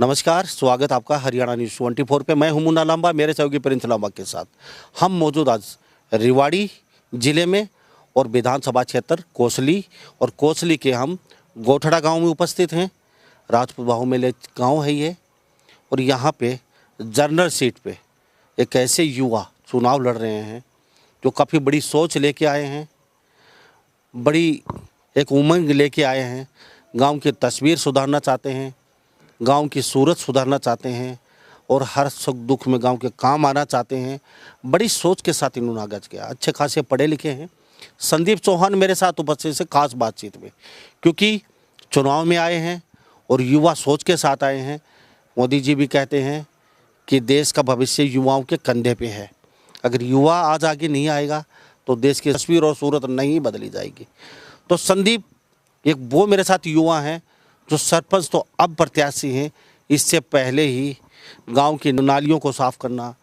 नमस्कार, स्वागत आपका हरियाणा न्यूज़ 24 पे। मैं हूं मुन्ना लांबा, मेरे सहयोगी प्रिंस लांबा के साथ हम मौजूद आज रेवाड़ी ज़िले में और विधानसभा क्षेत्र कोसली और कोसली के हम गोठड़ा गांव में उपस्थित हैं। राजपूत बाहुमेले गांव है ये और यहाँ पे जनरल सीट पे एक ऐसे युवा चुनाव लड़ रहे हैं जो काफ़ी बड़ी सोच लेके आए हैं, बड़ी एक उमंग लेके आए हैं। गांव की तस्वीर सुधारना चाहते हैं, गांव की सूरत सुधारना चाहते हैं और हर सुख दुख में गांव के काम आना चाहते हैं। बड़ी सोच के साथ इन्होंने आगाज किया। अच्छे खासे पढ़े लिखे हैं। संदीप चौहान मेरे साथ उपस्थित से खास बातचीत में, क्योंकि चुनाव में आए हैं और युवा सोच के साथ आए हैं। मोदी जी भी कहते हैं कि देश का भविष्य युवाओं के कंधे पे है। अगर युवा आज आगे नहीं आएगा तो देश की तस्वीर और सूरत नहीं बदली जाएगी। तो संदीप एक वो मेरे साथ युवा हैं जो सरपंच तो अब प्रत्याशी हैं, इससे पहले ही गांव की नालियों को साफ़ करना,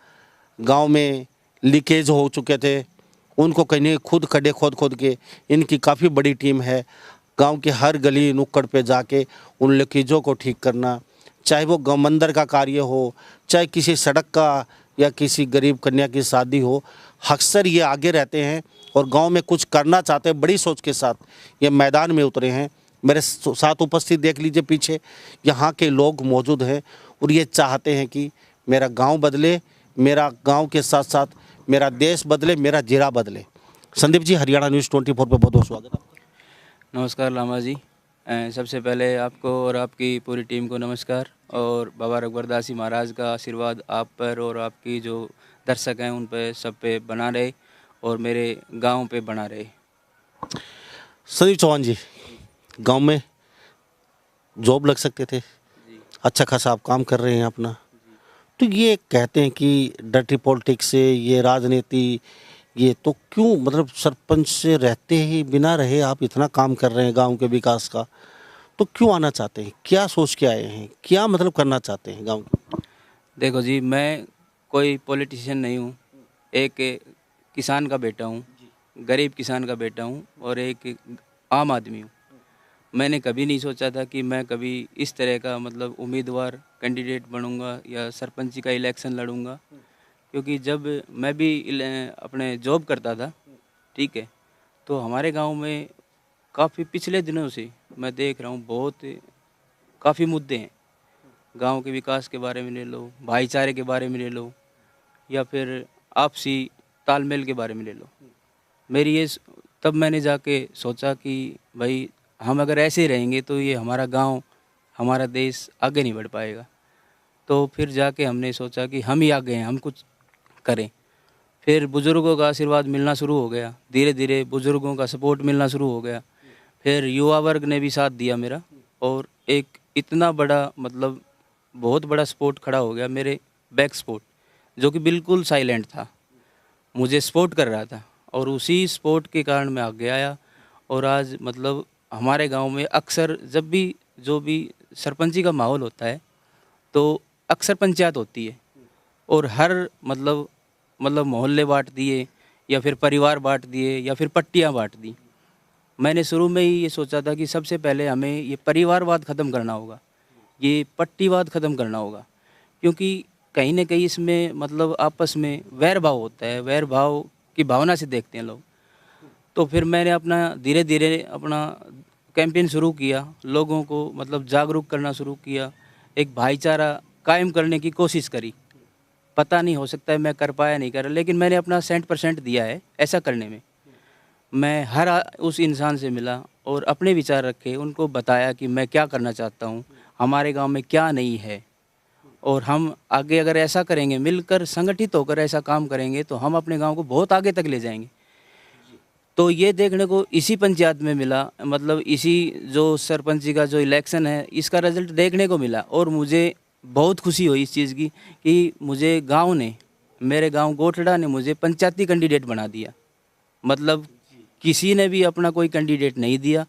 गांव में लीकेज हो चुके थे उनको कहीं खुद खड्डे खोद के, इनकी काफ़ी बड़ी टीम है। गांव के हर गली नुक्कड़ पे जाके उन लीकेजों को ठीक करना, चाहे वो गौ मंदिर का कार्य हो, चाहे किसी सड़क का या किसी गरीब कन्या की शादी हो, अक्सर ये आगे रहते हैं और गांव में कुछ करना चाहते हैं। बड़ी सोच के साथ ये मैदान में उतरे हैं। मेरे साथ उपस्थित देख लीजिए, पीछे यहाँ के लोग मौजूद हैं और ये चाहते हैं कि मेरा गांव बदले, मेरा गांव के साथ साथ मेरा देश बदले, मेरा जिला बदले। संदीप जी, हरियाणा न्यूज़ 24 पे बहुत बहुत स्वागत है। नमस्कार लामा जी। सबसे पहले आपको और आपकी पूरी टीम को नमस्कार, और बाबा रघुवरदासी महाराज का आशीर्वाद आप पर और आपकी जो दर्शक हैं उन पे सब पे बना रहे और मेरे गांव पे बना रहे। संदीप चौहान जी, गांव में जॉब लग सकते थे, अच्छा खासा आप काम कर रहे हैं अपना, तो ये कहते हैं कि डर्टी पॉलिटिक्स से, ये राजनीति, ये तो क्यों, मतलब सरपंच से रहते ही बिना रहे आप इतना काम कर रहे हैं गांव के विकास का, तो क्यों आना चाहते हैं? क्या सोच के आए हैं? क्या मतलब करना चाहते हैं गांव को? देखो जी, मैं कोई पॉलिटिशियन नहीं हूँ, एक किसान का बेटा हूँ, गरीब किसान का बेटा हूँ और एक आम आदमी हूँ। मैंने कभी नहीं सोचा था कि मैं कभी इस तरह का मतलब उम्मीदवार कैंडिडेट बनूंगा या सरपंची का इलेक्शन लड़ूंगा, क्योंकि जब मैं भी अपने जॉब करता था, ठीक है, तो हमारे गांव में काफ़ी पिछले दिनों से मैं देख रहा हूँ बहुत काफ़ी मुद्दे हैं। गांव के विकास के बारे में ले लो, भाईचारे के बारे में ले लो, या फिर आपसी तालमेल के बारे में ले लो। मेरी ये तब मैंने जाके सोचा कि भाई हम अगर ऐसे ही रहेंगे तो ये हमारा गांव, हमारा देश आगे नहीं बढ़ पाएगा। तो फिर जाके हमने सोचा कि हम ही आगे हैं, हम कुछ करें। फिर बुज़ुर्गों का आशीर्वाद मिलना शुरू हो गया, धीरे धीरे बुज़ुर्गों का सपोर्ट मिलना शुरू हो गया। फिर युवा वर्ग ने भी साथ दिया मेरा, और एक इतना बड़ा मतलब बहुत बड़ा सपोर्ट खड़ा हो गया मेरे बैक सपोर्ट, जो कि बिल्कुल साइलेंट था, मुझे सपोर्ट कर रहा था, और उसी सपोर्ट के कारण मैं आगे आया। और आज मतलब हमारे गांव में अक्सर जब भी जो भी सरपंची का माहौल होता है तो अक्सर पंचायत होती है, और हर मतलब मोहल्ले बांट दिए या फिर परिवार बांट दिए या फिर पट्टियां बांट दी। मैंने शुरू में ही ये सोचा था कि सबसे पहले हमें ये परिवारवाद ख़त्म करना होगा, ये पट्टीवाद ख़त्म करना होगा, क्योंकि कहीं ना कहीं इसमें मतलब आपस में वैर भाव होता है, वैर भाव की भावना से देखते हैं लोग। तो फिर मैंने अपना धीरे धीरे अपना कैंपेन शुरू किया, लोगों को मतलब जागरूक करना शुरू किया, एक भाईचारा कायम करने की कोशिश करी। पता नहीं, हो सकता है मैं कर पाया नहीं कर, लेकिन मैंने अपना 100% दिया है ऐसा करने में। मैं हर उस इंसान से मिला और अपने विचार रखे, उनको बताया कि मैं क्या करना चाहता हूँ, हमारे गांव में क्या नहीं है, और हम आगे अगर ऐसा करेंगे, मिलकर संगठित होकर ऐसा काम करेंगे तो हम अपने गांव को बहुत आगे तक ले जाएंगे। तो ये देखने को इसी पंचायत में मिला, मतलब इसी जो सरपंची का जो इलेक्शन है इसका रिजल्ट देखने को मिला, और मुझे बहुत खुशी हुई इस चीज़ की कि मुझे गांव ने, मेरे गांव गोठड़ा ने मुझे पंचायती कैंडिडेट बना दिया। मतलब किसी ने भी अपना कोई कैंडिडेट नहीं दिया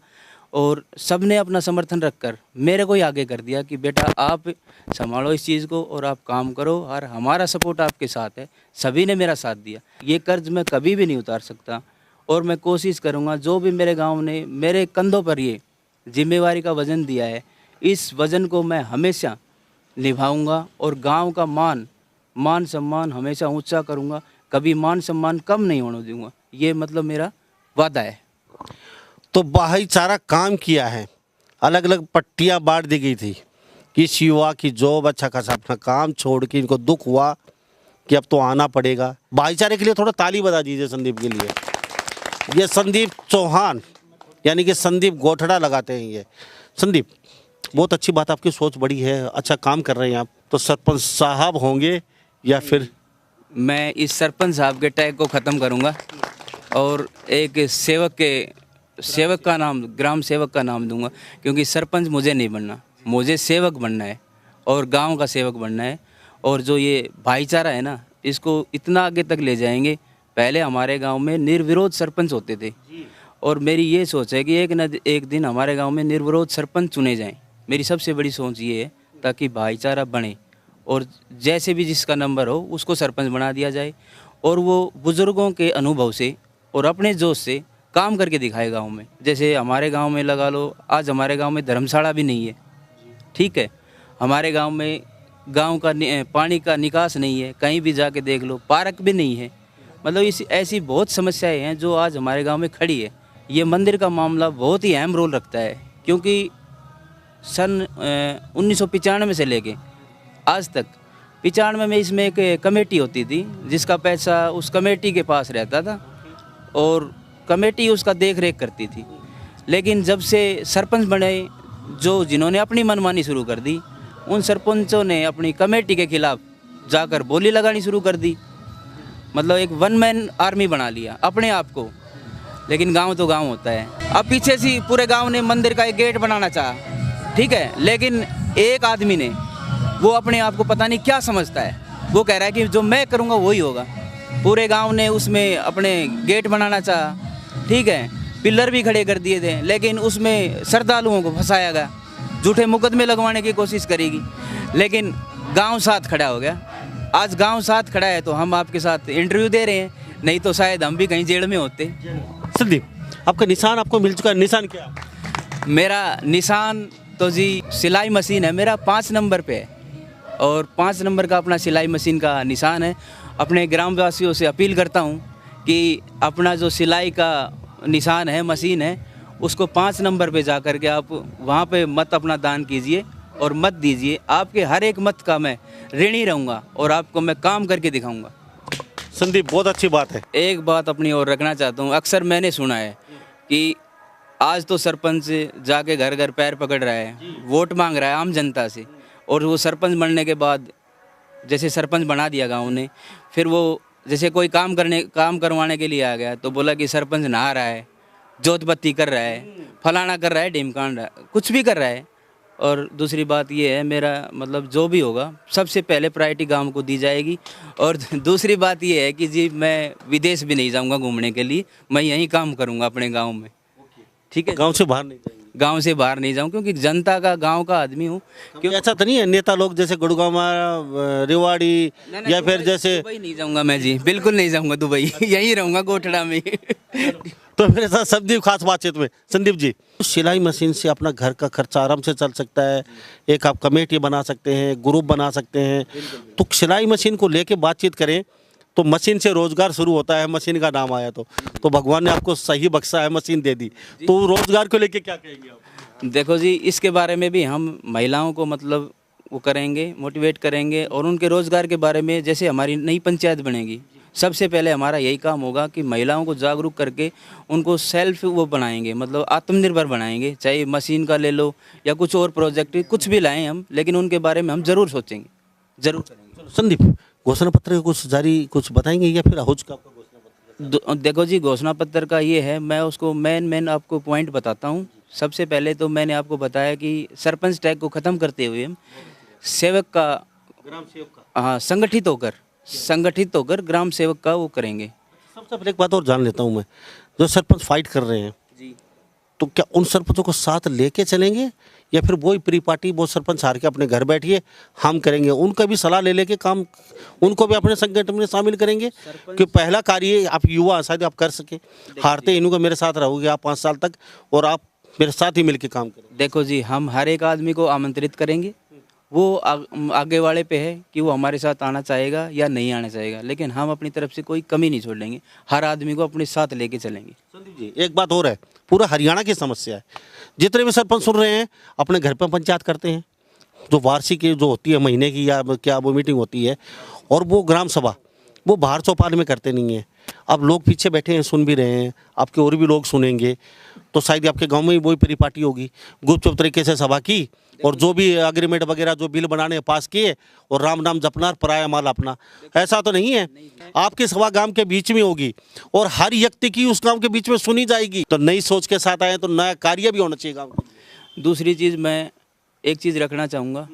और सब ने अपना समर्थन रखकर मेरे को ही आगे कर दिया कि बेटा आप संभालो इस चीज़ को और आप काम करो, और हमारा सपोर्ट आपके साथ है। सभी ने मेरा साथ दिया। ये कर्ज मैं कभी भी नहीं उतार सकता, और मैं कोशिश करूँगा जो भी मेरे गांव ने मेरे कंधों पर ये जिम्मेवारी का वज़न दिया है, इस वज़न को मैं हमेशा निभाऊंगा और गांव का मान सम्मान हमेशा ऊंचा करूंगा, कभी मान सम्मान कम नहीं होने दूंगा। ये मतलब मेरा वादा है। तो भाईचारा काम किया है, अलग अलग पट्टियां बांट दी गई थी कि इस युवा की जॉब अच्छा खासा अपना काम छोड़ के इनको दुख हुआ कि अब तो आना पड़ेगा। भाईचारे के लिए थोड़ा ताली बजा दीजिए संदीप के लिए। ये संदीप चौहान यानी कि संदीप गोठड़ा लगाते हैं। ये संदीप, बहुत अच्छी बात, आपकी सोच बड़ी है, अच्छा काम कर रहे हैं आप। तो सरपंच साहब होंगे या फिर? मैं इस सरपंच साहब के टैग को ख़त्म करूंगा और एक सेवक का नाम, ग्राम सेवक का नाम दूंगा, क्योंकि सरपंच मुझे नहीं बनना, मुझे सेवक बनना है और गांव का सेवक बनना है। और जो ये भाईचारा है ना, इसको इतना आगे तक ले जाएंगे। पहले हमारे गांव में निर्विरोध सरपंच होते थे और मेरी ये सोच है कि एक दिन हमारे गांव में निर्विरोध सरपंच चुने जाएं। मेरी सबसे बड़ी सोच ये है, ताकि भाईचारा बने और जैसे भी जिसका नंबर हो उसको सरपंच बना दिया जाए और वो बुज़ुर्गों के अनुभव से और अपने जोश से काम करके दिखाए गांव में। जैसे हमारे गांव में लगा लो, आज हमारे गांव में धर्मशाला भी नहीं है, ठीक है। हमारे गांव में गांव का पानी का निकास नहीं है, कहीं भी जाके देख लो, पार्क भी नहीं है। मतलब इस ऐसी बहुत समस्याएं हैं जो आज हमारे गांव में खड़ी है। ये मंदिर का मामला बहुत ही अहम रोल रखता है, क्योंकि सन 1995 से लेके आज तक, 95 में इसमें एक कमेटी होती थी जिसका पैसा उस कमेटी के पास रहता था और कमेटी उसका देख रेख करती थी। लेकिन जब से सरपंच बने, जो जिन्होंने अपनी मनमानी शुरू कर दी, उन सरपंचों ने अपनी कमेटी के खिलाफ जाकर बोली लगानी शुरू कर दी। मतलब एक वन मैन आर्मी बना लिया अपने आप को। लेकिन गांव तो गांव होता है। अब पीछे से पूरे गांव ने मंदिर का एक गेट बनाना चाहा, ठीक है, लेकिन एक आदमी ने, वो अपने आप को पता नहीं क्या समझता है, वो कह रहा है कि जो मैं करूँगा वही होगा। पूरे गांव ने उसमें अपने गेट बनाना चाहा, ठीक है, पिलर भी खड़े कर दिए थे, लेकिन उसमें श्रद्धालुओं को फंसाया गया, झूठे मुकदमे लगवाने की कोशिश करेगी। लेकिन गांव साथ खड़ा हो गया। आज गांव साथ खड़ा है तो हम आपके साथ इंटरव्यू दे रहे हैं, नहीं तो शायद हम भी कहीं जेल में होते। संदीप, आपका निशान आपको मिल चुका है, निशान क्या? मेरा निशान तो जी सिलाई मशीन है, मेरा 5 नंबर पे है और 5 नंबर का अपना सिलाई मशीन का निशान है। अपने ग्रामवासियों से अपील करता हूँ कि अपना जो सिलाई का निशान है, मशीन है, उसको 5 नंबर पे जा कर के आप वहाँ पे मत अपना दान कीजिए और मत दीजिए। आपके हर एक मत का मैं ऋणी रहूँगा और आपको मैं काम करके दिखाऊँगा। संदीप, बहुत अच्छी बात है। एक बात अपनी ओर रखना चाहता हूँ, अक्सर मैंने सुना है कि आज तो सरपंच जाके घर घर पैर पकड़ रहा है, वोट मांग रहा है आम जनता से, और वो सरपंच बनने के बाद जैसे सरपंच बना दिया गांव ने, फिर वो जैसे कोई काम करवाने के लिए आ गया तो बोला कि सरपंच नहा रहा है, जोत बत्ती कर रहा है, फलाना कर रहा है, ढीमकांड कुछ भी कर रहा है। और दूसरी बात ये है, मेरा मतलब जो भी होगा सबसे पहले प्रायोरिटी गांव को दी जाएगी। और दूसरी बात ये है कि जी मैं विदेश भी नहीं जाऊंगा घूमने के लिए, मैं यहीं काम करूंगा अपने गांव में, ठीक है। गांव से बाहर नहीं जाएंगे? गांव से बाहर नहीं जाऊं, क्योंकि जनता का, गांव का आदमी हूं। क्योंकि ऐसा तो नहीं है नेता लोग जैसे गुड़गांव, रेवाड़ी या फिर जैसे? दुबई नहीं जाऊंगा मैं जी, बिल्कुल नहीं जाऊंगा दुबई, यहीं रहूंगा गोठड़ा में। तो मेरे साथ संदीप खास बातचीत में। संदीप जी, सिलाई मशीन से अपना घर का खर्चा आराम से चल सकता है, एक आप कमेटी बना सकते हैं, ग्रुप बना सकते हैं। तो सिलाई मशीन को लेके बातचीत करें तो मशीन से रोजगार शुरू होता है, मशीन का नाम आया तो भगवान ने आपको सही बख्शा है, मशीन दे दी, तो रोजगार को लेके क्या कहेंगे आप? देखो जी, इसके बारे में भी हम महिलाओं को मतलब वो करेंगे, मोटिवेट करेंगे और उनके रोजगार के बारे में, जैसे हमारी नई पंचायत बनेगी, सबसे पहले हमारा यही काम होगा कि महिलाओं को जागरूक करके उनको सेल्फ वो बनाएंगे, मतलब आत्मनिर्भर बनाएंगे। चाहे मशीन का ले लो या कुछ और प्रोजेक्ट, कुछ भी लाएं हम, लेकिन उनके बारे में हम ज़रूर सोचेंगे, ज़रूर करेंगे। संदीप, घोषणा पत्र कुछ जारी कुछ बताएंगे या फिर हो चुका आपका घोषणा पत्र? देखो जी, घोषणा पत्र का ये है, मैं उसको मेन आपको पॉइंट बताता हूँ। सबसे पहले तो मैंने आपको बताया कि सरपंच टैग को ख़त्म करते हुए हम सेवक का, ग्राम सेवक का, हाँ, संगठित होकर ग्राम सेवक का वो करेंगे। सबसे पहले एक बात और जान लेता हूँ मैं, जो सरपंच फाइट कर रहे हैं जी, तो क्या उन सरपंचों को साथ लेके चलेंगे या फिर वही प्री पार्टी वो सरपंच हार के अपने घर बैठिए हम करेंगे? उनका भी सलाह ले लेके काम, उनको भी अपने संगठन में शामिल करेंगे कि पहला कार्य आप युवा शायद आप कर सके, हारते इन्हों को मेरे साथ रहोगे आप 5 साल तक और आप मेरे साथ ही मिलके काम करेंगे। देखो जी, हम हर एक आदमी को आमंत्रित करेंगे वो आगे वाले पे है कि वो हमारे साथ आना चाहेगा या नहीं आना चाहेगा, लेकिन हम अपनी तरफ से कोई कमी नहीं छोड़ेंगे, हर आदमी को अपने साथ लेके चलेंगे। संदीप जी, एक बात और है, पूरा हरियाणा की समस्या है। जितने भी सरपंच सुन रहे हैं अपने घर पर पंचायत करते हैं, जो वार्षिक जो होती है महीने की या क्या वो मीटिंग होती है, और वो ग्राम सभा वो बाहर चौपाल में करते नहीं है। अब लोग पीछे बैठे हैं, सुन भी रहे हैं, आपके और भी लोग सुनेंगे, तो शायद आपके गांव में ही वही परिपाटी होगी। गुपचुप तरीके से सभा की और जो भी एग्रीमेंट वगैरह जो बिल बनाने पास किए और राम नाम जपना और पराया माल अपना। ऐसा तो नहीं है। आपकी सभा गांव के बीच में होगी और हर व्यक्ति की उस गांव के बीच में सुनी जाएगी। तो नई सोच के साथ आए तो नया कार्य भी होना चाहिए गाँव में। दूसरी चीज़, मैं एक चीज़ रखना चाहूँगा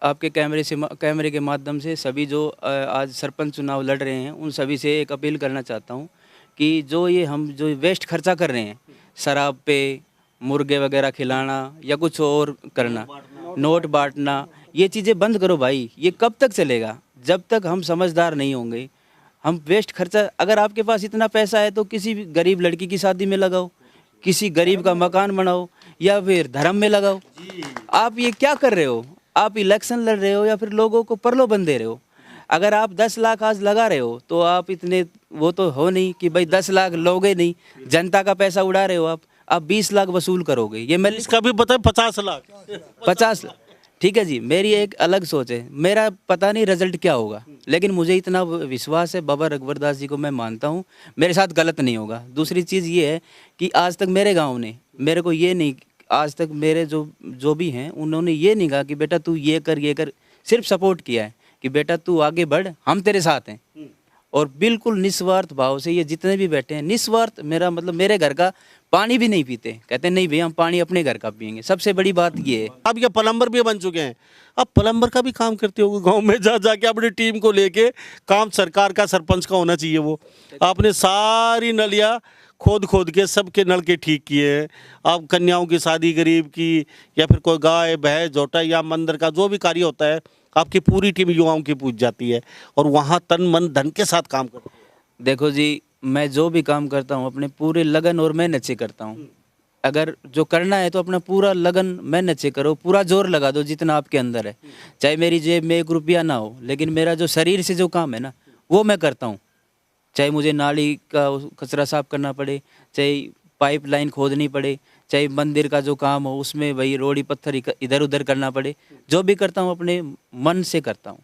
आपके कैमरे के माध्यम से, सभी जो आज सरपंच चुनाव लड़ रहे हैं उन सभी से एक अपील करना चाहता हूँ कि जो ये हम जो वेस्ट खर्चा कर रहे हैं, शराब पे, मुर्गे वगैरह खिलाना या कुछ और करना, नोट बांटना, ये चीज़ें बंद करो भाई। ये कब तक चलेगा? जब तक हम समझदार नहीं होंगे। हम वेस्ट खर्चा, अगर आपके पास इतना पैसा है तो किसी भी गरीब लड़की की शादी में लगाओ, किसी गरीब का मकान बनाओ या फिर धर्म में लगाओ। आप ये क्या कर रहे हो? आप इलेक्शन लड़ रहे हो या फिर लोगों को प्रलोभन दे रहे हो। अगर आप 10 लाख आज लगा रहे हो तो आप इतने वो तो हो नहीं कि भाई 10 लाख लोगे नहीं, जनता का पैसा उड़ा रहे हो आप 20 लाख वसूल करोगे। ये मैं इसका भी पता है 50 लाख 50 लाख, ठीक है जी, मेरी एक अलग सोच है। मेरा पता नहीं रिजल्ट क्या होगा, लेकिन मुझे इतना विश्वास है, बाबा रघुवरदास जी को मैं मानता हूँ, मेरे साथ गलत नहीं होगा। दूसरी चीज़ ये है कि आज तक मेरे गाँव ने मेरे को ये नहीं, आज तक मेरे जो भी हैं उन्होंने ये नहीं कहा कि बेटा तू ये कर, सिर्फ सपोर्ट किया है कि बेटा तू आगे बढ़, हम तेरे साथ हैं। और बिल्कुल निस्वार्थ भाव से ये जितने भी बैठे हैं, निस्वार्थ, मेरा मतलब मेरे घर का पानी भी नहीं पीते, कहते नहीं भैया हम पानी अपने घर का पियेंगे। सबसे बड़ी बात ये है। अब ये प्लम्बर भी बन चुके हैं, अब प्लम्बर का भी काम करते हो गांव में जा जाके अपनी टीम को लेके। काम सरकार का, सरपंच का होना चाहिए। वो आपने सारी नलियाँ खोद के सबके नल के ठीक किए हैं। अब कन्याओं की शादी, गरीब की, या फिर कोई गाय भैंस जोटा या मंदिर का जो भी कार्य होता है, आपकी पूरी टीम युवाओं की पूछ जाती है और वहाँ तन मन धन के साथ काम करते हैं। देखो जी, मैं जो भी काम करता हूँ अपने पूरे लगन और मेहनत से करता हूँ। अगर जो करना है तो अपना पूरा लगन मेहनत से करो, पूरा जोर लगा दो जितना आपके अंदर है। चाहे मेरी जेब में 1 रुपया ना हो, लेकिन मेरा जो शरीर से जो काम है ना वो मैं करता हूँ। चाहे मुझे नाली का कचरा साफ करना पड़े, चाहे पाइपलाइन खोदनी पड़े, चाहे मंदिर का जो काम हो उसमें वही रोड़ी पत्थर इधर उधर करना पड़े, जो भी करता हूँ अपने मन से करता हूँ।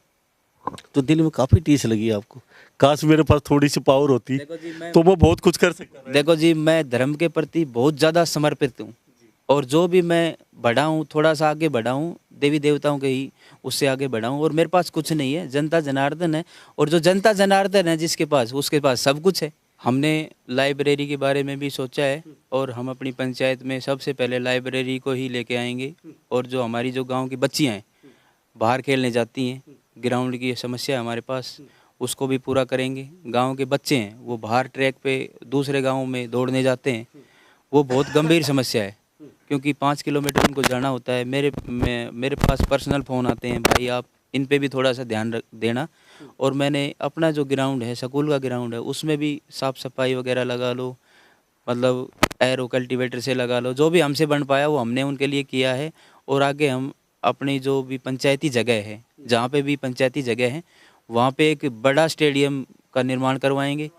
तो दिल में काफ़ी टीस लगी आपको, काश मेरे पास थोड़ी सी पावर होती तो मैं बहुत कुछ कर सकता। देखो जी, मैं धर्म के प्रति बहुत ज़्यादा समर्पित हूँ और जो भी मैं बढ़ा हूँ, थोड़ा सा आगे बढ़ा हूँ, देवी देवताओं के ही उससे आगे बढ़ा हूँ। और मेरे पास कुछ नहीं है, जनता जनार्दन है। और जो जनता जनार्दन है जिसके पास, उसके पास सब कुछ है। हमने लाइब्रेरी के बारे में भी सोचा है और हम अपनी पंचायत में सबसे पहले लाइब्रेरी को ही लेके आएंगे। और जो हमारी जो गांव की बच्चियां हैं बाहर खेलने जाती हैं, ग्राउंड की समस्या है हमारे पास, उसको भी पूरा करेंगे। गांव के बच्चे हैं वो बाहर ट्रैक पे दूसरे गाँव में दौड़ने जाते हैं, वो बहुत गंभीर समस्या है क्योंकि 5 किलोमीटर उनको जाना होता है। मेरे पास पर्सनल फ़ोन आते हैं, भाई आप इन पे भी थोड़ा सा ध्यान देना। और मैंने अपना जो ग्राउंड है, स्कूल का ग्राउंड है, उसमें भी साफ़ सफाई वगैरह लगा लो, मतलब एरो कल्टीवेटर से लगा लो, जो भी हमसे बन पाया वो हमने उनके लिए किया है। और आगे हम अपनी जो भी पंचायती जगह है, जहाँ पे भी पंचायती जगह है, वहाँ पे एक बड़ा स्टेडियम का निर्माण करवाएंगे।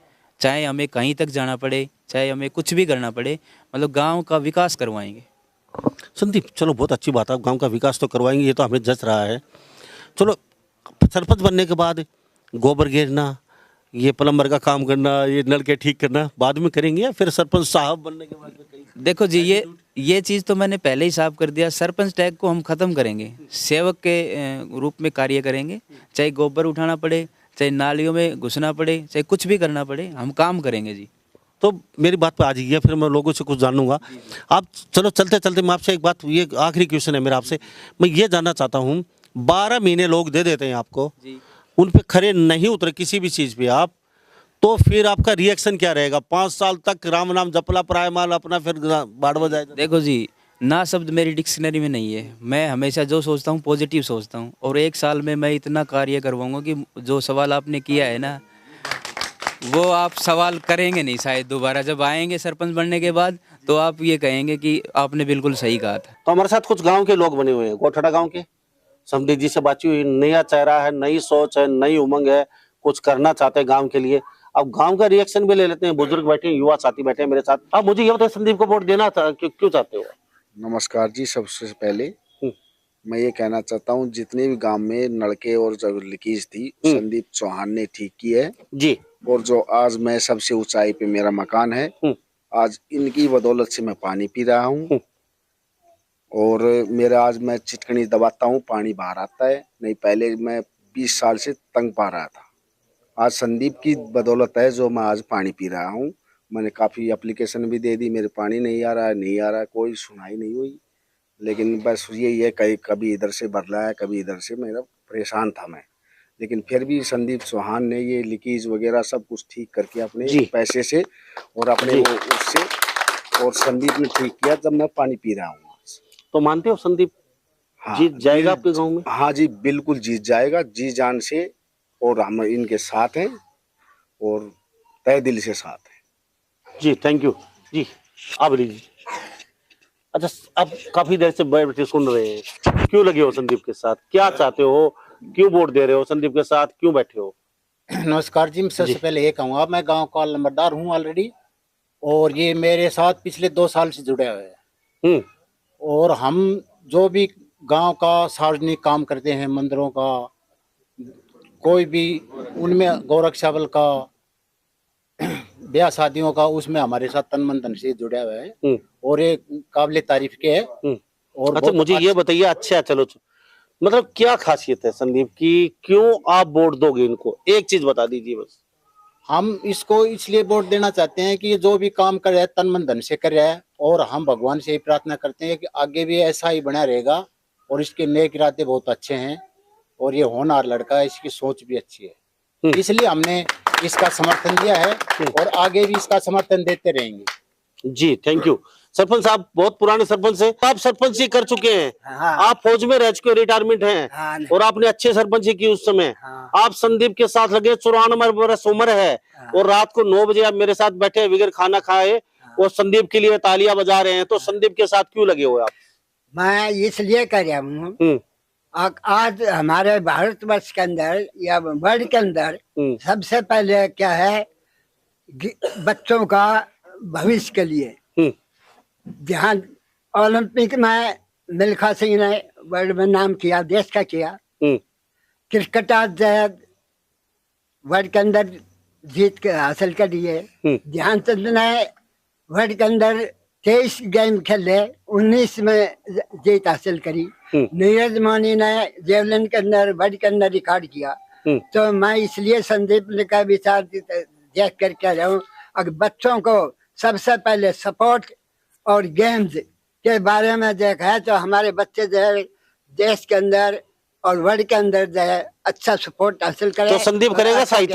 चाहे हमें कहीं तक जाना पड़े, चाहे हमें कुछ भी करना पड़े, मतलब गाँव का विकास करवाएंगे। संदीप, चलो बहुत अच्छी बात है, गांव का विकास तो करवाएंगे, ये तो हमें जच रहा है। चलो, सरपंच बनने के बाद गोबर घेरना, ये प्लम्बर का काम करना, ये नल के ठीक करना बाद में करेंगे या फिर सरपंच साहब बनने के बाद में? देखो जी, ये चीज़ तो मैंने पहले ही साफ कर दिया। सरपंच टैग को हम ख़त्म करेंगे, सेवक के रूप में कार्य करेंगे। चाहे गोबर उठाना पड़े, चाहे नालियों में घुसना पड़े, चाहे कुछ भी करना पड़े, हम काम करेंगे जी। तो मेरी बात पे आ जाइए, फिर मैं लोगों से कुछ जानूंगा। आप चलो चलते चलते मैं आपसे एक बात, ये आखिरी क्वेश्चन है मेरा आपसे, मैं ये जानना चाहता हूँ, 12 महीने लोग दे देते हैं आपको, उन पे खरे नहीं उतरे किसी भी चीज़ पे आप, तो फिर आपका रिएक्शन क्या रहेगा? 5 साल तक राम नाम जपला पराय माल अपना, फिर बाढ़ जाएगा। देखो जी, ना शब्द मेरी डिक्शनरी में नहीं है। मैं हमेशा जो सोचता हूँ पॉजिटिव सोचता हूँ, और 1 साल में मैं इतना कार्य करवाऊंगा कि जो सवाल आपने किया है ना, वो आप सवाल करेंगे नहीं शायद दोबारा। जब आएंगे सरपंच बनने के बाद तो आप ये कहेंगे कि आपने बिल्कुल सही कहा था। तो हमारे साथ कुछ गांव के लोग बने हुए हैं, गोठड़ा गांव के संदीप जी से बातचीत हुई, नया चेहरा है, नई सोच है, नई उमंग है, कुछ करना चाहते हैं गांव के लिए। अब गांव का रिएक्शन भी ले लेते हैं। बुजुर्ग बैठे हैं, युवा साथी बैठे हैं मेरे साथ। अब मुझे ये बताइए, संदीप को वोट देना था, क्यों चाहते हो? नमस्कार जी। सबसे पहले मैं ये कहना चाहता हूँ, जितने भी गांव में नलके और जो लीकेज थी, संदीप चौहान ने ठीक की है जी। और जो आज मैं सबसे ऊंचाई पे मेरा मकान है, आज इनकी बदौलत से मैं पानी पी रहा हूँ। और मेरा आज मैं चिटकनी दबाता हूँ, पानी बाहर आता है। नहीं पहले मैं 20 साल से तंग पा रहा था। आज संदीप की बदौलत है जो मैं आज पानी पी रहा हूँ। मैंने काफ़ी एप्लीकेशन भी दे दी, मेरे पानी नहीं आ रहा है, नहीं आ रहा है, कोई सुनाई नहीं हुई। लेकिन बस यही है, कभी इधर से भर रहा है, कभी इधर से। मेरा परेशान था मैं, लेकिन फिर भी संदीप चौहान ने ये लीकेज वगैरह सब कुछ ठीक करके अपने पैसे से और अपने उससे, और संदीप ने ठीक किया जब मैं पानी पी रहा हूँ। तो मानते हो संदीप जीत जाएगा आपके गांव में? हाँ जी, बिल्कुल जीत जाएगा, जी जान से। और हम इनके साथ हैं और तहे दिल से साथ हैं जी। थैंक यू जी। आप लीजिए। अच्छा, अब काफी देर से बैठे सुन रहे हैं, क्यों लगे हो संदीप के साथ? क्या चाहते हो? क्यों वोट दे रहे हो? संदीप के साथ क्यों बैठे हो? नमस्कार जी। मैं सबसे पहले ये कहूँगा, मैं गांव का नंबरदार हूँ ऑलरेडी, और ये मेरे साथ पिछले 2 साल से जुड़े हुए हैं। और हम जो भी गांव का सार्वजनिक काम करते हैं, मंदिरों का, कोई भी उनमें गौरक्षा बल का, ब्याह शादियों का, उसमें हमारे साथ तन मन धन से जुड़े हुए हैं और ये काबिले तारीफ के है। और अच्छा, मुझे ये बताइए, अच्छा चलो, मतलब क्या खासियत है संदीप की, क्यों आप वोट दोगे इनको? एक चीज बता दीजिए बस। हम इसको इसलिए वोट देना चाहते हैं कि ये जो भी काम कर रहा है तन मन धन से कर रहा है, और हम भगवान से ही प्रार्थना करते हैं कि आगे भी ऐसा ही बना रहेगा। और इसके नेक इरादे बहुत अच्छे हैं और ये होनहार लड़का है, इसकी सोच भी अच्छी है, इसलिए हमने इसका समर्थन दिया है और आगे भी इसका समर्थन देते रहेंगे जी। Thank you. सरपंच साहब बहुत पुराने सरपंच हैं, आप सरपंच ही कर चुके हैं। हाँ। आप फौज में रह चुके, रिटायरमेंट हैं। हाँ। और आपने अच्छे सरपंच की उस समय। हाँ। आप संदीप के साथ लगे, 94 वर्ष उम्र है। हाँ। और रात को 9 बजे आप मेरे साथ बैठे बगैर खाना खाए और संदीप के लिए तालियां बजा रहे हैं, तो संदीप के साथ क्यों लगे हो आप? मैं इसलिए कर रहा हूँ, आज हमारे भारतवर्ष के अंदर या वर्ल्ड के अंदर सबसे पहले क्या है, बच्चों का भविष्य के लिए जहाँ ओलंपिक में मिल्खा सिंह ने वर्ल्ड में नाम किया, देश का किया। क्रिकेट आज वर्ल्ड के अंदर जीत के हासिल कर लिए। ध्यानचंद ने वर्ल्ड के अंदर 23 गेम खेले, 19 में जीत हासिल करी। नीरज मोनी ने जेवलिन के अंदर वर्ल्ड के अंदर रिकॉर्ड किया। तो मैं इसलिए संदीप का विचार देख कर कह रहा हूँ, अगर बच्चों को सबसे पहले सपोर्ट और गेम्स के बारे में देखा है तो हमारे बच्चे जो है देश के अंदर और वर्ल्ड के अंदर जो है अच्छा सपोर्ट हासिल करें। तो संदीप करेगा सही? तो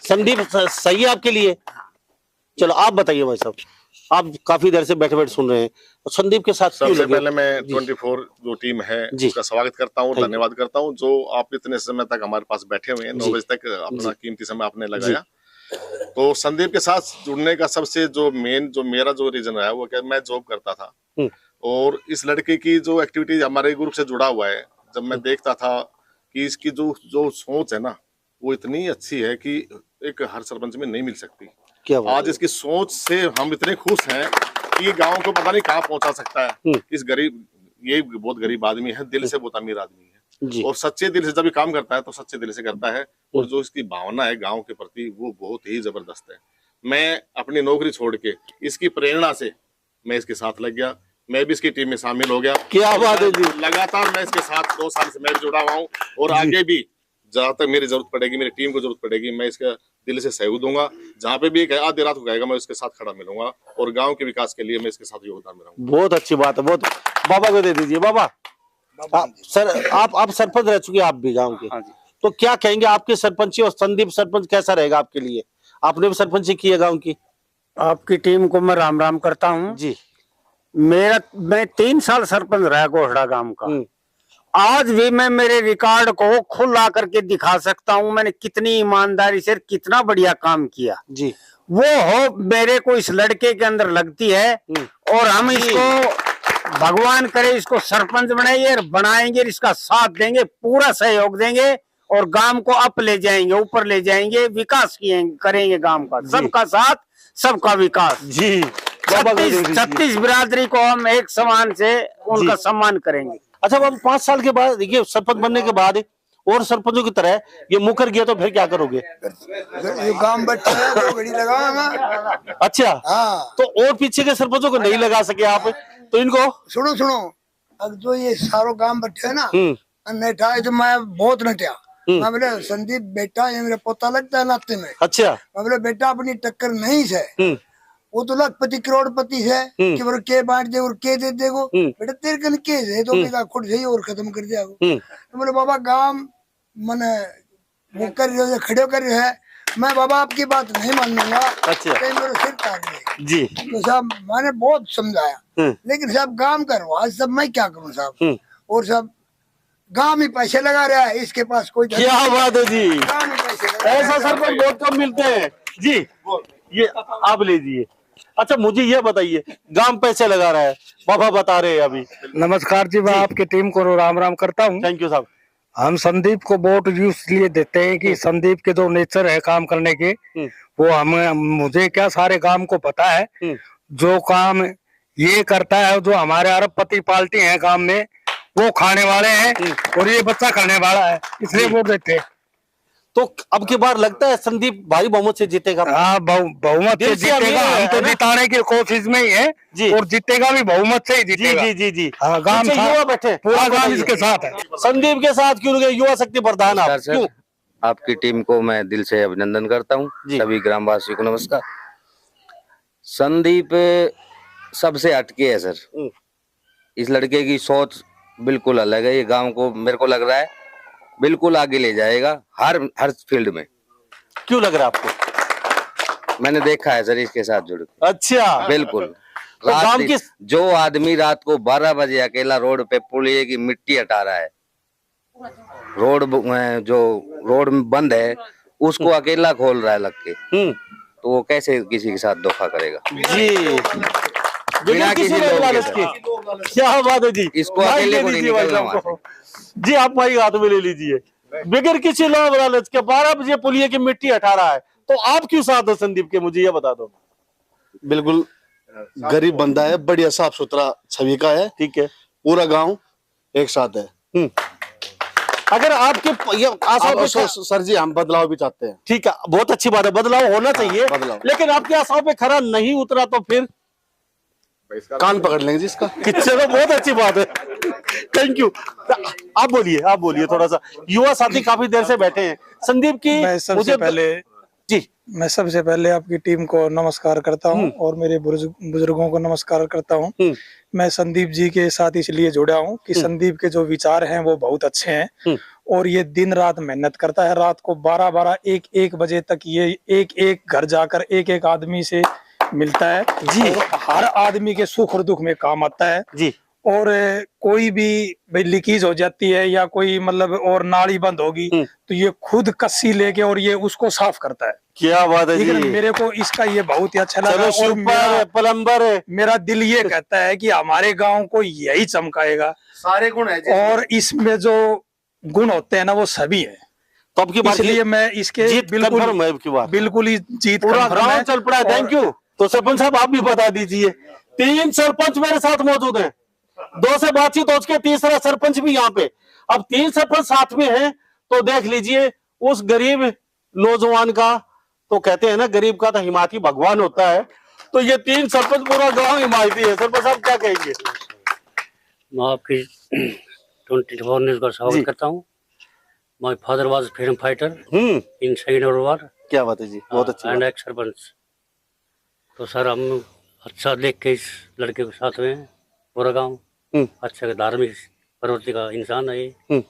संदीप सही है आपके लिए? चलो आप बताइए भाई साहब, आप काफी देर से बैठे बैठे सुन रहे हैं, तो संदीप के साथ सबसे पहले मैं 24 जो टीम है उसका स्वागत करता हूँ, धन्यवाद करता हूँ जो आप इतने समय तक हमारे पास बैठे हुए हैं। 9 बजे तक अपना कीमती समय आपने लगाया। तो संदीप के साथ जुड़ने का सबसे जो मेन जो मेरा जो रीजन रहा है वो क्या, मैं जॉब करता था और इस लड़के की जो एक्टिविटी हमारे ग्रुप से जुड़ा हुआ है, जब मैं देखता था कि इसकी जो सोच है ना वो इतनी अच्छी है कि एक हर सरपंच में नहीं मिल सकती। आज इसकी सोच से हम इतने खुश हैं कि गांव को पता नहीं कहाँ पहुंचा सकता है। इस गरीब, ये बहुत गरीब आदमी है, दिल से बहुत अमीर आदमी है और सच्चे दिल से जब भी काम करता है तो सच्चे दिल से करता है। और जो इसकी भावना है गांव के प्रति वो बहुत ही जबरदस्त है। मैं अपनी नौकरी छोड़ के इसकी प्रेरणा से मैं इसके साथ लग गया, मैं भी इसकी टीम में शामिल हो गया। क्या बात है जी। लगातार मैं इसके साथ 2 साल से मैं भी जुड़ा हुआ हूँ और आगे भी जहाँ तक मेरी जरूरत पड़ेगी, मेरी टीम को जरूरत पड़ेगी, मैं इसका दिल से सहयोग दूंगा। जहाँ पे भी आधी रात को कहेगा मैं उसके साथ खड़ा मिलूंगा और गांव के विकास के लिए मैं इसके साथ योगदान मिलूंगा। बहुत अच्छी बात है, बहुत। बाबा को दे दीजिए। बाबा सर, आप सरपंच रह चुके आप भी गांव के। हाँ जी। तो क्या कहेंगे आपके सरपंची और संदीप सरपंच कैसा रहेगा आपके लिए? आपने भी सरपंची की है गांव की। आपकी टीम को मैं राम राम करता हूँ जी। मैं 3 साल सरपंच रहा घोषड़ा गांव का। आज भी मैं मेरे रिकॉर्ड को खुला करके दिखा सकता हूँ, मैंने कितनी ईमानदारी से कितना बढ़िया काम किया जी। वो हो मेरे को इस लड़के के अंदर लगती है और हम इसको भगवान करे इसको सरपंच बनाइए, बनाएंगे, इसका साथ देंगे, पूरा सहयोग देंगे और गांव को अप ले जाएंगे, ऊपर ले जाएंगे, विकास करेंगे गांव का, सबका साथ सबका विकास जी। 36 बिरादरी को हम एक समान से उनका सम्मान करेंगे। अच्छा, अब 5 साल के बाद देखिए सरपंच बनने के बाद और सरपंचों की तरह ये मुकर गया तो फिर क्या करोगे? ये काम बैठा है वो घड़ी लगाऊंगा। अच्छा, हाँ। तो और पीछे के सरपंचों को नहीं लगा सके आप, तो इनको सुनो अब जो ये सारो काम बैठे है ना, नेठा तो मैं बहुत नटिया। मैं बोले संदीप बेटा ये मेरा पोता लगता है नाते में। अच्छा, मैं बोले बेटा अपनी टक्कर नहीं से, वो तो लखपति करोड़पति है कि वो के बांट दे और के दे देगो, बेटा तेरे कन के है तो बेटा खुद से ही और खत्म कर दिया। तो बोले बाबा गांव मने वो कर रहे हो, खड़े कर रहे है, मैं बाबा आपकी बात नहीं मानूंगा। अच्छा, मेरे सिर काट रहे जी। तो साहब मैंने बहुत समझाया, लेकिन साहब काम करो आज, सब मैं क्या करूँ साहब, और सब गांव में पैसे लगा रहा है, इसके पास कोई क्या बात है जी, गांव में पैसे ऐसा सरपंच बहुत कम मिलते हैं जी। ये आप लीजिए। अच्छा, मुझे ये बताइए, गांव पैसे लगा रहा है, बाबा बता रहे हैं अभी। नमस्कार जी, मैं आपकी टीम को राम राम करता हूँ। थैंक यू साहब। हम संदीप को वोट इसलिए देते हैं कि संदीप के जो नेचर है काम करने के, वो हमें मुझे क्या सारे गांव को पता है, जो काम ये करता है, जो हमारे अरबपति पार्टी है काम में, वो खाने वाले हैं और ये बच्चा खाने वाला है, इसलिए वोट देते हैं। तो अब की बार लगता है संदीप भारी बहुमत से जीतेगा? हाँ, बहुमत से जीतेगा। हम तो जिताने की कोशिश में ही है जी, और जीतेगा भी बहुमत से ही जीतेगा। जी जी जी। हाँ, गांव युवा बैठे, पूरा गांव इसके साथ है। संदीप के साथ क्यों गए? युवा शक्ति प्रधान आप क्यों? आपकी टीम को मैं दिल से अभिनंदन करता हूँ। सभी ग्रामवासियों को नमस्कार। संदीप सबसे हटके है सर, इस लड़के की सोच बिल्कुल अलग है। ये गांव को मेरे को लग रहा है बिल्कुल आगे ले जाएगा हर फील्ड में। क्यों लग रहा है आपको? मैंने देखा है सर इसके साथ जुड़ के। अच्छा, बिल्कुल। तो गांव की जो आदमी रात को 12 बजे अकेला रोड पे पुलिये की मिट्टी हटा रहा है, जो रोड बंद है उसको अकेला खोल रहा है लग के, तो वो कैसे किसी के साथ धोखा करेगा जी? बिना किसी लालच के। क्या बात है जी, इसको अकेले को नहीं निकलना जी। आप भाई हाथ में ले लीजिए, बगैर किसी लोभ लालच के 12 बजे पुलिये की मिट्टी हटा रहा है, तो आप क्यों साथ हो संदीप के, मुझे ये बता दो। बिल्कुल गरीब बंदा है, बढ़िया साफ सुथरा छवि का है, ठीक है, पूरा गांव एक साथ है। अगर आपके आशाओं सर जी हम बदलाव भी चाहते हैं। ठीक है, बहुत अच्छी बात है, बदलाव होना चाहिए, लेकिन आपकी आशाओं पे खरा नहीं उतरा तो फिर कान पकड़ लेंगे जी इसका। चलो, बहुत अच्छी बात है, थैंक यू। आप बोलिए थोड़ा सा। युवा साथी काफी देर से बैठे हैं। संदीप की मैं सबसे पहले आपकी टीम को नमस्कार करता हूं और मेरे बुजुर्गों को नमस्कार करता हूं। मैं संदीप जी के साथ इसलिए जुड़ा हूं कि संदीप के जो विचार हैं वो बहुत अच्छे हैं और ये दिन रात मेहनत करता है। रात को 12-12, 1-1 बजे तक ये एक घर जाकर एक आदमी से मिलता है जी, हर आदमी के सुख और दुख में काम आता है जी। और कोई भी लीकेज हो जाती है या कोई मतलब और नाली बंद होगी तो ये खुद कस्सी लेके और ये उसको साफ करता है। क्या बात है जी, मेरे को इसका ये बहुत ही अच्छा लगा और प्लम्बर मेरा दिल ये कहता है कि हमारे गांव को यही चमकाएगा। सारे गुण है और इसमें जो गुण होते हैं ना वो सभी है, तो अब की बात इसलिए मैं इसके बिल्कुल ही जीत पूरा गांव चल पड़ा है। Thank you. तो सरपंच साहब आप भी बता दीजिए, 3 सरपंच मेरे साथ मौजूद हैं, 2 से बातचीत हो चुकी, तीसरा सरपंच भी यहाँ पे। अब 3 सरपंच साथ में हैं, तो देख लीजिए उस गरीब नौजवान का, तो कहते हैं ना गरीब का तो हिमायती भगवान होता है, तो ये 3 सरपंच पूरा गांव हिमायती है। सरपंच साहब क्या कहेंगे? मैं आपकी 24 न्यूज़ का स्वागत करता हूँ। My father was freedom fighter in second world war. क्या बात है जी, बहुत अच्छी एंड एक्स सरपंच। तो सर हम अच्छा देख के इस लड़के के साथ में पूरा गांव अच्छा धार्मिक प्रवृत्ति का इंसान है, ये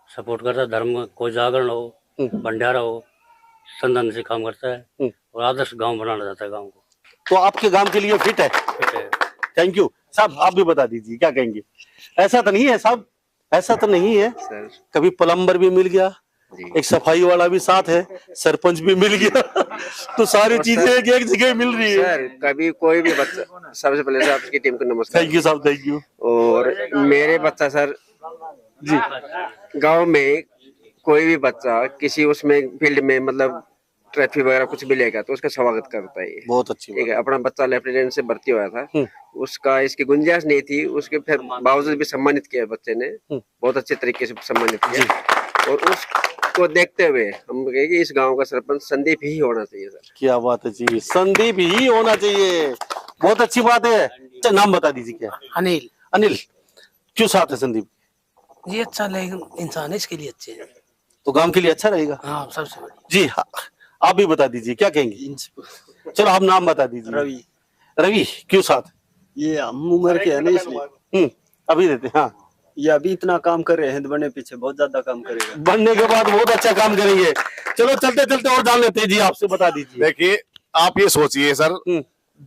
सपोर्ट करता है। धर्म कोई जागरण हो, भंडारा हो, संदन से काम करता है और आदर्श गांव बनाना चाहता है गांव को। तो आपके गांव के लिए फिट है। थैंक यू साहब। आप भी बता दीजिए क्या कहेंगे? ऐसा तो नहीं है साहब, ऐसा तो नहीं है, कभी प्लम्बर भी मिल गया, एक सफाई वाला भी साथ है, सरपंच भी मिल गया, तो सारी चीजें एक जगह मिल रही है। सर कभी कोई भी बच्चा, सबसे पहले सर आपकी टीम को नमस्कार। थैंक यू साहब, थैंक यू। और मेरे बच्चा सर जी, गांव में कोई भी बच्चा किसी उसमें फील्ड में मतलब ट्रैफिक वगैरह कुछ भी लेगा तो उसका स्वागत करता है। बहुत अच्छी ठीक है, अपना बच्चा लेफ्टिनेंट से भर्ती हुआ था, उसका इसकी गुंजाइश नहीं थी, उसके फिर बावजूद भी सम्मानित किया बच्चे ने, बहुत अच्छे तरीके से सम्मानित किया। और उसको देखते हुए हम कहें कि इस गांव का सरपंच संदीप ही होना चाहिए सर। क्या बात है जी, संदीप ही होना चाहिए, बहुत अच्छी बात है। अच्छा, नाम बता दीजिए क्या? अनिल। अनिल, क्यों साथ है संदीप? जी अच्छा, लेकिन इंसान है, इसके लिए अच्छे हैं। तो गांव के लिए अच्छा रहेगा। हाँ, सबसे बढ़िया। जी हाँ, आप भी बता दीजिए क्या कहेंगे? चलो आप नाम बता दीजिए। रवि। रवि, क्यों साथ? ये हम उम्र के है ना इसलिए। अभी देते। हाँ, ये अभी इतना काम कर रहे हैं, बनने पीछे बहुत ज्यादा काम करेगा, बनने के बाद बहुत अच्छा काम करेंगे। चलो चलते चलते और जान लेते हैं जी, आपसे बता दीजिए। देखिए आप ये सोचिए सर,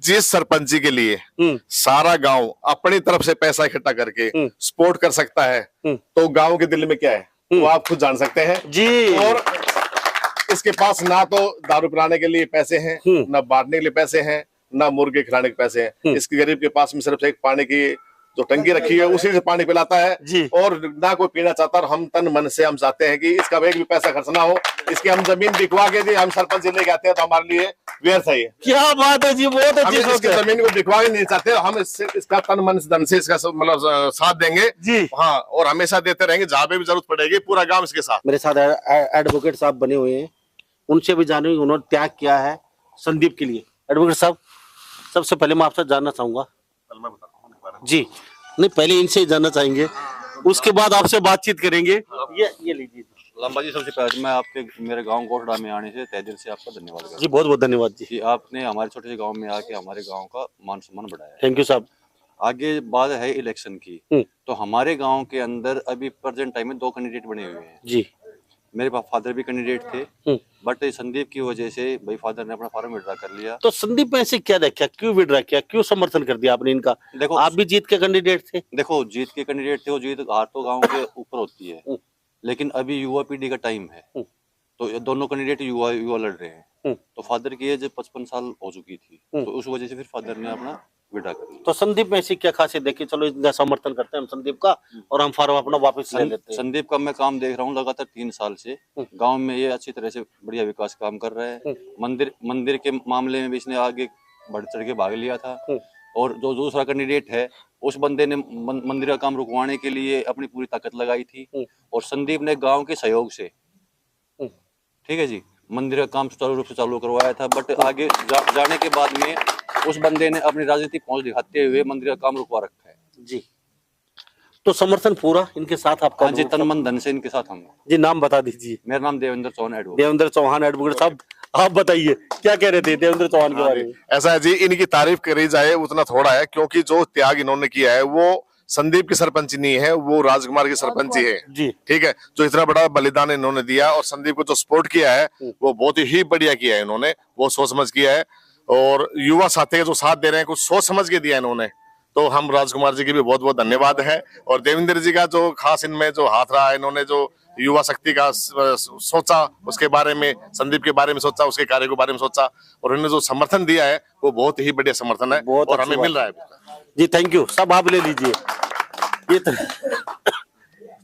जिस सरपंची के लिए सारा गांव अपनी तरफ से पैसा इकट्ठा करके सपोर्ट कर सकता है, तो गांव के दिल में क्या है वो आप खुद जान सकते हैं जी। और इसके पास ना तो दारू पिलाने के लिए पैसे हैं, ना बांटने के लिए पैसे हैं, ना मुर्गे खिलाने के पैसे हैं। इसके गरीब के पास में सिर्फ एक पानी की जो टंकी रखी है उसी से पानी पिलाता है जी। और ना कोई पीना चाहता। और हम तन मन से हम चाहते हैं कि इसका एक भी पैसा खर्च ना हो, इसकी हम जमीन बिकवा के जी हम सरपंच जी लेके आते हैं तो हमारे लिए व्यर्थ है। क्या बात है जी, बहुत अच्छी सोच है। जमीन को बिकवा नहीं चाहते, हम इसका तन मन धन से इसका मतलब साथ देंगे जी। हाँ, और हमेशा देते रहेंगे, जहाँ पे भी जरूरत पड़ेगी पूरा गाँव इसके साथ। मेरे साथ एडवोकेट साहब बने हुए हैं, उनसे भी जानेंगे उन्होंने त्याग किया है संदीप के लिए। एडवोकेट साहब, सबसे पहले मैं आपसे जानना चाहूंगा जी, नहीं पहले इनसे ही जानना चाहेंगे, उसके बाद आपसे बातचीत करेंगे। ये लीजिए लंबा जी। सबसे पहले मैं आपके मेरे गांव कोटड़ा में आने से तहे दिल से आपका धन्यवाद करता हूं जी। बहुत बहुत धन्यवाद जी। आपने हमारे छोटे से गांव में आके हमारे गांव का मान सम्मान बढ़ाया। थैंक यू साहब। आगे बात है इलेक्शन की, तो हमारे गांव के अंदर अभी प्रेजेंट टाइम में 2 कैंडिडेट बने हुए हैं जी। मेरे फादर भी कैंडिडेट थे, बट संदीप की वजह से भाई फादर ने अपना फॉर्म विड्रा कर लिया। तो संदीप में ऐसे क्या देखा, क्यों विड्रा किया, क्यों समर्थन कर दिया आपने इनका? देखो आप भी जीत के कैंडिडेट थे। देखो जीत के कैंडिडेट थे, वो जीत हार तो गांव के ऊपर होती है, लेकिन अभी युवा पीढ़ी का टाइम है, तो ये दोनों कैंडिडेट युवा लड़ रहे हैं। तो फादर की एज 55 साल हो चुकी थी, तो उस वजह से फिर फादर ने अपना विड्रा कर लिया। तो संदीप में ऐसी क्या खासियत देखी, चलो इनका समर्थन करते हैं हम संदीप का और हम फॉर्म अपना वापस ले लेते हैं। संदीप का मैं काम देख रहा हूँ लगातार 3 साल से, गांव में ये अच्छी तरह से बढ़िया विकास काम कर रहा है। मंदिर के मामले में भी इसने आगे बढ़ चढ़ के भाग लिया था। और जो दूसरा कैंडिडेट है उस बंदे ने मंदिर का काम रुकवाने के लिए अपनी पूरी ताकत लगाई थी, और संदीप ने गाँव के सहयोग से, ठीक है जी, मंदिर का काम सुचारू रूप से चालू करवाया था। बट आगे जाने के बाद में उस बंदे ने अपनी राजनीतिक पहुंच दिखाते हुए मंदिर का काम रुकवा रखा है जी। तो समर्थन पूरा इनके साथ आपका? हाँ जी, तन मन धन से इनके साथ हम जी। नाम बता दीजिए। मेरा नाम देवेंद्र चौहान एडवोकेट। देवेंद्र चौहान एडवोकेट साहब, आप बताइए क्या कह रहे थे देवेंद्र चौहान के बारे में? ऐसा है जी, इनकी तारीफ करी जाए उतना थोड़ा है, क्योंकि जो त्याग इन्होंने किया है वो संदीप की सरपंची नहीं है, वो राजकुमार की सरपंची है जी। ठीक है, जो इतना बड़ा बलिदान इन्होंने दिया और संदीप को जो सपोर्ट किया है वो बहुत ही बढ़िया किया है इन्होंने, वो सोच समझ किया है। और युवा साथी का जो साथ दे रहे हैं कुछ सोच समझ के दिया इन्होंने, तो हम राजकुमार जी की भी बहुत बहुत धन्यवाद है। और देवेंद्र जी का जो खास इनमें जो हाथ रहा है, इन्होंने जो युवा शक्ति का सोचा, उसके बारे में संदीप के बारे में सोचा, उसके कार्य के बारे में सोचा, और उन्होंने जो समर्थन दिया है वो बहुत ही बढ़िया समर्थन है और हमें मिल रहा है जी। Thank you. सब आप ले लीजिए।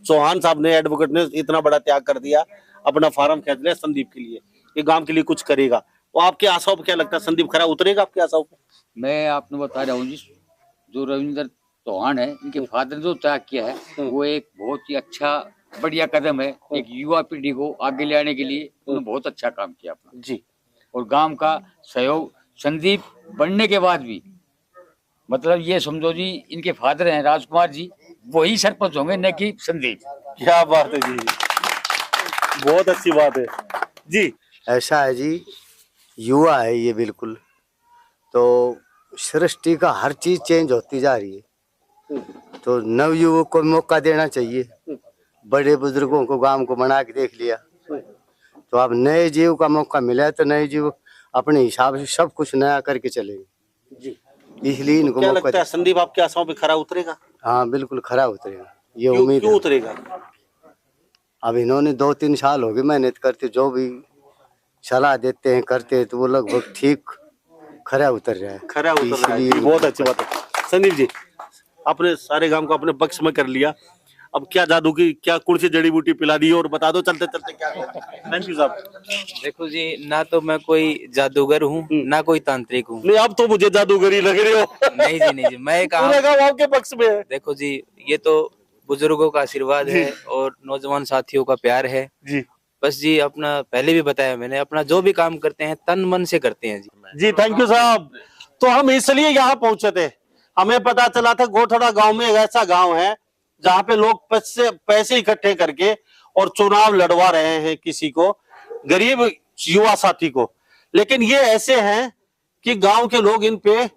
चौहान साहब ने, एडवोकेट ने इतना बड़ा त्याग कर दिया, अपना फार्म खींच लिया संदीप के लिए, ये गांव के लिए कुछ करेगा। वो आपके आशाओं पे क्या लगता है, संदीप खरा उतरेगा आपके आशाओं पे? मैं आपने बता रहा हूँ जी, जो रविंद्र चौहान है, इनके फादर ने जो त्याग किया है वो एक बहुत ही अच्छा बढ़िया कदम है। एक युवा पीढ़ी को आगे ले आने के लिए उन्होंने बहुत अच्छा काम किया अपना जी। और गांव का सहयोग संदीप बढ़ने के बाद भी, मतलब ये समझो जी, इनके फादर हैं राजकुमार जी, वही सरपंच होंगे, न कि संदीप। क्या बात है जी, बहुत अच्छी बात है जी। ऐसा है जी, युवा है ये बिल्कुल, तो सृष्टि का हर चीज चेंज होती जा रही है, तो नवयुवक को मौका देना चाहिए। बड़े बुजुर्गों को गांव को बना के देख लिया, तो अब नए जीव का मौका मिला तो नए जीव अपने हिसाब से सब कुछ नया करके चलेंगे जी। इसलिए इनको क्या मौका लगता है संदीप आपके आशाओं पे खरा उतरेगा? हाँ बिल्कुल खरा उतरेगा, ये उम्मीद क्यों है। उतरेगा? अब इन्होंने 2-3 साल हो गए मेहनत करते, जो भी सलाह देते हैं करते हैं तो वो लगभग ठीक खरा उतर रहा है। खरा उतर रहा है, इसलिए बहुत अच्छी बात है। संदीप जी, आपने सारे गांव को अपने पक्ष में कर लिया, अब क्या जादू की क्या कौन सी जड़ी बूटी पिला दी और बता दो चलते चलते क्या करना। थैंक यू साहब। देखो जी, ना तो मैं कोई जादूगर हूँ ना कोई तांत्रिक हूँ। नहीं, अब तो मुझे जादूगरी लग रही हो। नहीं जी, नहीं जी, मैं एक पूरे गांव आपके पक्ष में है। देखो जी, ये तो बुजुर्गों का आशीर्वाद है और नौजवान साथियों का प्यार है जी। बस जी, अपना पहले भी बताया मैंने, अपना जो भी काम करते हैं तन मन से करते हैं जी। जी थैंक यू साहब। तो हम इसलिए यहाँ पहुंचे थे, हमें पता चला था गोठड़ा गांव में एक ऐसा गांव है जहाँ पे लोग पैसे इकट्ठे करके और चुनाव लड़वा रहे हैं किसी को, गरीब युवा साथी को। लेकिन ये ऐसे हैं कि गांव के लोग इन पे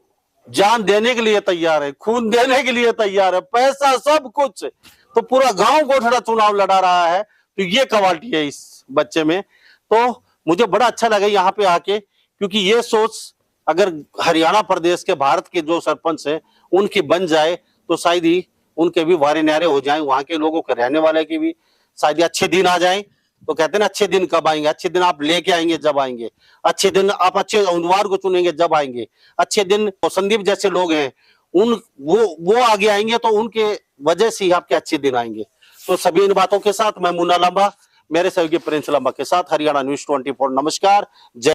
जान देने के लिए तैयार है, खून देने के लिए तैयार है, पैसा सब कुछ। तो पूरा गांव गोठड़ा चुनाव लड़ा रहा है। तो ये क्वालिटी है इस बच्चे में। तो मुझे बड़ा अच्छा लगा यहाँ पे आके, क्योंकि ये सोच अगर हरियाणा प्रदेश के भारत के जो सरपंच है उनकी बन जाए तो शायद ही उनके भी वारे न्यारे हो जाएं, वहां के लोगों के रहने वाले की भी शायद अच्छे दिन आ जाएं। तो कहते हैं ना, अच्छे दिन कब आएंगे? अच्छे दिन आप लेके आएंगे जब आएंगे, अच्छे दिन आप अच्छे उम्मीदवार को चुनेंगे जब आएंगे, अच्छे दिन संदीप जैसे लोग हैं उन वो आगे आएंगे तो उनके वजह से ही आपके अच्छे दिन आएंगे। तो सभी इन बातों के साथ मैं मुन्ना लांबा मेरे सहयोगी प्रिंस लांबा के साथ हरियाणा न्यूज़ 24 नमस्कार। जय